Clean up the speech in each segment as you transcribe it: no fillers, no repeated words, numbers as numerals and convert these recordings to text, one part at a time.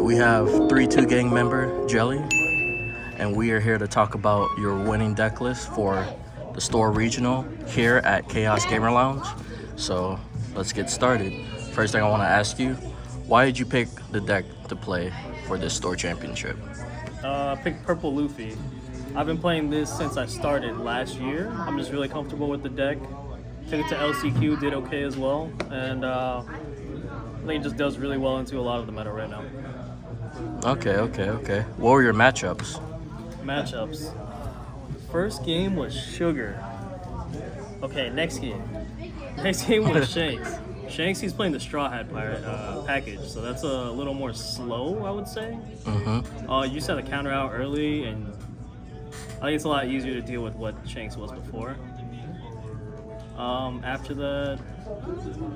right, we have 3-2 gang member Jelly, and we are here to talk about your winning deck list for the store regional here at KAOS Gamer Lounge. So let's get started. First thing I want to ask you, why did you pick the deck to play for this store championship? I picked Purple Luffy. I've been playing this since I started last year. I'm just really comfortable with the deck. Took it to LCQ, did okay as well, and I think it just does really well into a lot of the meta right now. Okay. What were your matchups? Matchups. First game was Sugar. Okay, next game. Next game was Shanks. Shanks, he's playing the Straw Hat Pirate package, so that's a little more slow, I would say. You just had to counter out early, and I think it's a lot easier to deal with what Shanks was before. After that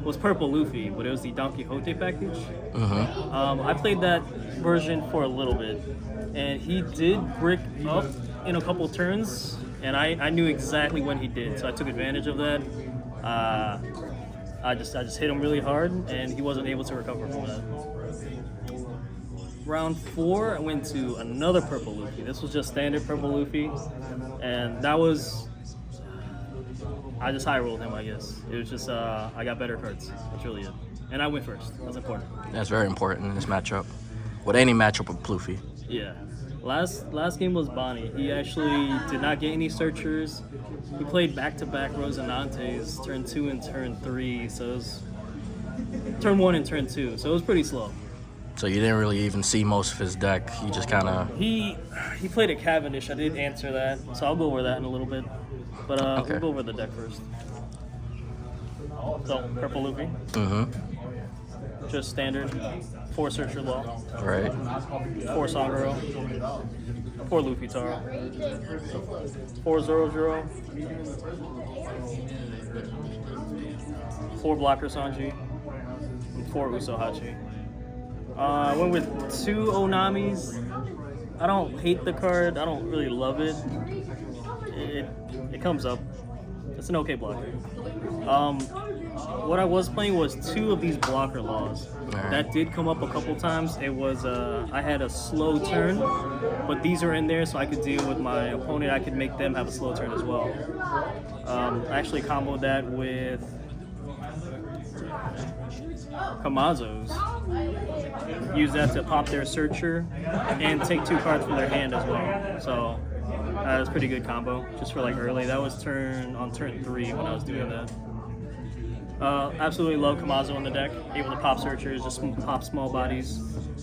was Purple Luffy, but it was the Don Quixote package. I played that version for a little bit, and he did brick up in a couple turns, and I knew exactly when he did, so I took advantage of that. I just hit him really hard, and he wasn't able to recover from that. Round 4, I went to another Purple Luffy. This was just standard Purple Luffy, and that was, I just high rolled him, I guess. It was just, I got better cards. That's really it. And I went first. That's important. That's very important in this matchup. With any matchup with Luffy. Yeah. Last game was Bonnie. He actually did not get any searchers. He played back-to-back Rosinantes, turn 2 and turn 3, so it was turn 1 and turn 2, so it was pretty slow. So you didn't really even see most of his deck. He just kind of... He played a Cavendish. I did answer that, so I'll go over that in a little bit. But we'll go over the deck first. So, Purple Luffy. Just standard. 4 Searcher Law. Right. 4 Sangaro. 4 Luffy Taro. 4 Zoro. 4 Blocker Sanji. And 4 Usohachi. I went with 2 Onamis. I don't hate the card. I don't really love it. It comes up. It's an okay blocker. What I was playing was 2 of these blocker laws. That did come up a couple times. It was I had a slow turn, but these are in there so I could deal with my opponent. I could make them have a slow turn as well. I actually comboed that with Kamazo's. Use that to pop their searcher and take 2 cards from their hand as well. So that was a pretty good combo, just for like early. That was on turn 3 when I was doing that. Absolutely love Kamazo in the deck. Able to pop searchers, just pop small bodies.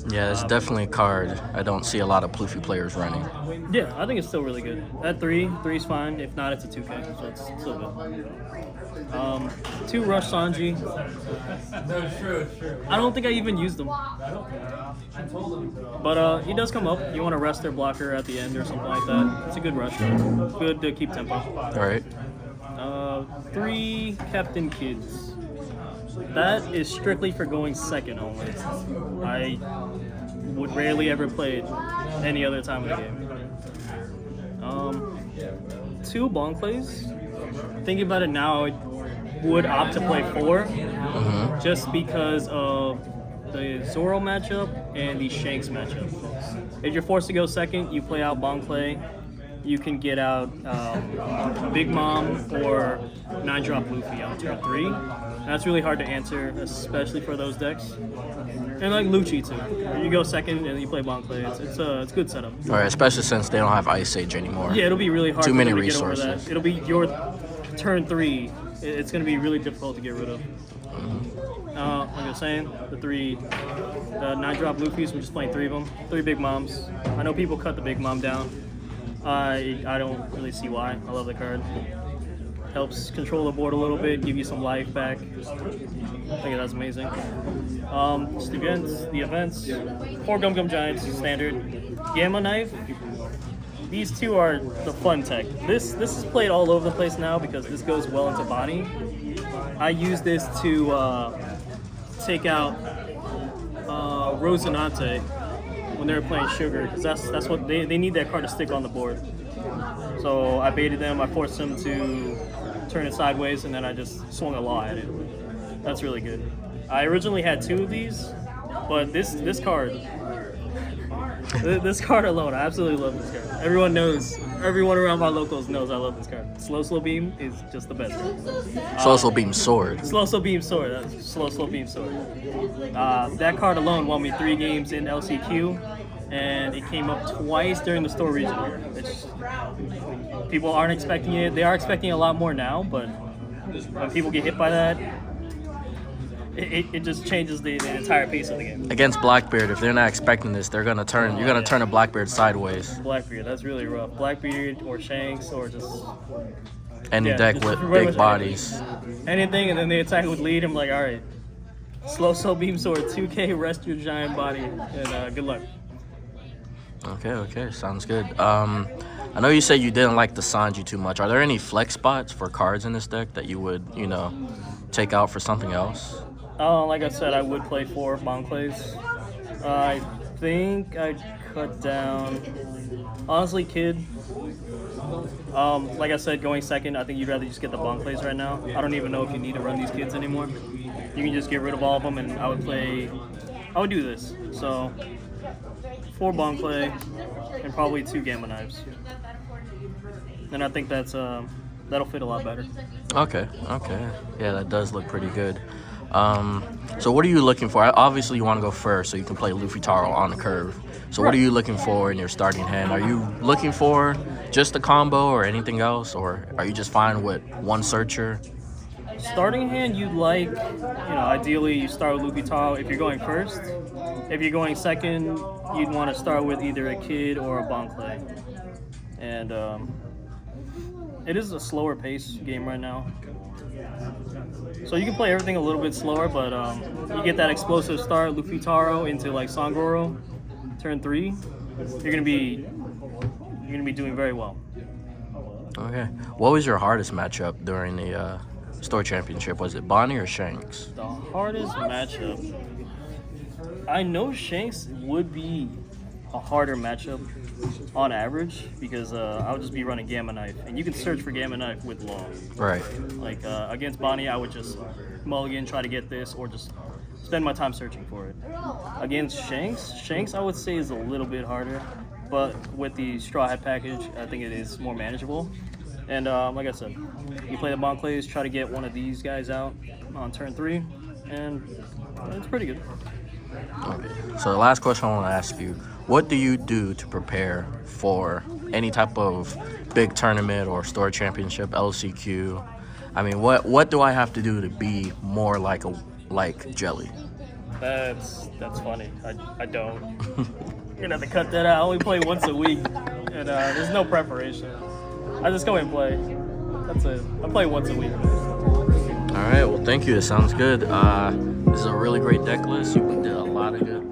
Yeah, it's definitely a card I don't see a lot of Luffy players running. Yeah, I think it's still really good. At 3's fine. If not, it's a 2K, so it's still good. 2 Rush Sanji. I don't think I even used them. But he does come up. You want to rest their blocker at the end or something like that. It's a good rush. Good to keep tempo. All right. 3 Captain Kids. That is strictly for going second only. I would rarely ever play it any other time of the game. 2 Bonclays. Thinking about it now, I would opt to play 4 just because of the Zoro matchup and the Shanks matchup. If you're forced to go second, you play out Bonclay. You can get out Big Mom or 9-drop Luffy on turn 3. And that's really hard to answer, especially for those decks. And like Lucci too. You go second and you play Bonclay. It's a good setup. All right, especially since they don't have Ice Age anymore. Yeah, it'll be really hard. Too many to resources. get over that. It'll be your turn 3. It's going to be really difficult to get rid of. Like I was saying, the 9-drop Luffys. We're just playing 3 of them. 3 Big Moms. I know people cut the Big Mom down. I don't really see why. I love the card. Helps control the board a little bit, give you some life back. I think that's amazing. Just the events. 4 Gum Gum Giants, standard. Gamma Knife. These 2 are the fun tech. This is played all over the place now because this goes well into Bonnie. I use this to take out Rosinante when they were playing Sugar, because that's what they need, that card to stick on the board. So I baited them, I forced them to turn it sideways, and then I just swung a law at it. That's really good. I originally had 2 of these, but this card This card alone, I absolutely love this card. Everyone knows, everyone around my locals knows I love this card. Slow Beam is just the best. Slow Beam Sword. Slow Beam Sword. That's Slow Beam Sword. That card alone won me 3 games in LCQ, and it came up twice during the store regional. People aren't expecting it. They are expecting a lot more now, but when people get hit by that, it just changes the entire pace of the game. Against Blackbeard, if they're not expecting this, they're gonna turn. You're gonna turn a Blackbeard sideways. Blackbeard, that's really rough. Blackbeard or Shanks or just Any deck with big bodies. Anything, and then they attack with lead. I'm like, all right, slow beam sword, 2K, rest your giant body, and good luck. Okay, sounds good. I know you said you didn't like the Sanji too much. Are there any flex spots for cards in this deck that you would, take out for something else? Like I said, I would play 4 Bonclays. I think I'd cut down, honestly, Kid. Like I said, going second, I think you'd rather just get the Bonclays right now. I don't even know if you need to run these kids anymore. You can just get rid of all of them, and I would do this. So 4 Bonclay and probably 2 Gamma Knives. And I think that'll fit a lot better. Okay. Yeah, that does look pretty good. So what are you looking for? Obviously, you want to go first so you can play Luffy Taro on the curve. So what are you looking for in your starting hand? Are you looking for just a combo or anything else? Or are you just fine with one searcher? Starting hand, you'd like, ideally you start with Luffy Taro if you're going first. If you're going second, you'd want to start with either a Kid or a Bonclay. And it is a slower pace game right now. So you can play everything a little bit slower, but you get that explosive start, Luffy Taro into like Sangoro, turn 3. You're gonna be doing very well. Okay. What was your hardest matchup during the store championship? Was it Bonnie or Shanks? The hardest matchup. I know Shanks would be a harder matchup on average because I would just be running Gamma Knife, and you can search for Gamma Knife with Law. Right. Like against Bonnie, I would just mulligan, try to get this, or just spend my time searching for it. Against Shanks I would say is a little bit harder, but with the Straw Hat package, I think it is more manageable. And like I said, you play the Bonclays, try to get one of these guys out on turn 3, and it's pretty good. Okay. So the last question I want to ask you, what do you do to prepare for any type of big tournament or store championship, LCQ? I mean, what do I have to do to be more like Jelly? That's funny. I don't. You're gonna have to cut that out. I only play once a week, and there's no preparation. I just go and play. That's it. I play once a week. All right. Well, thank you. It sounds good. This is a really great deck list. You did a lot of good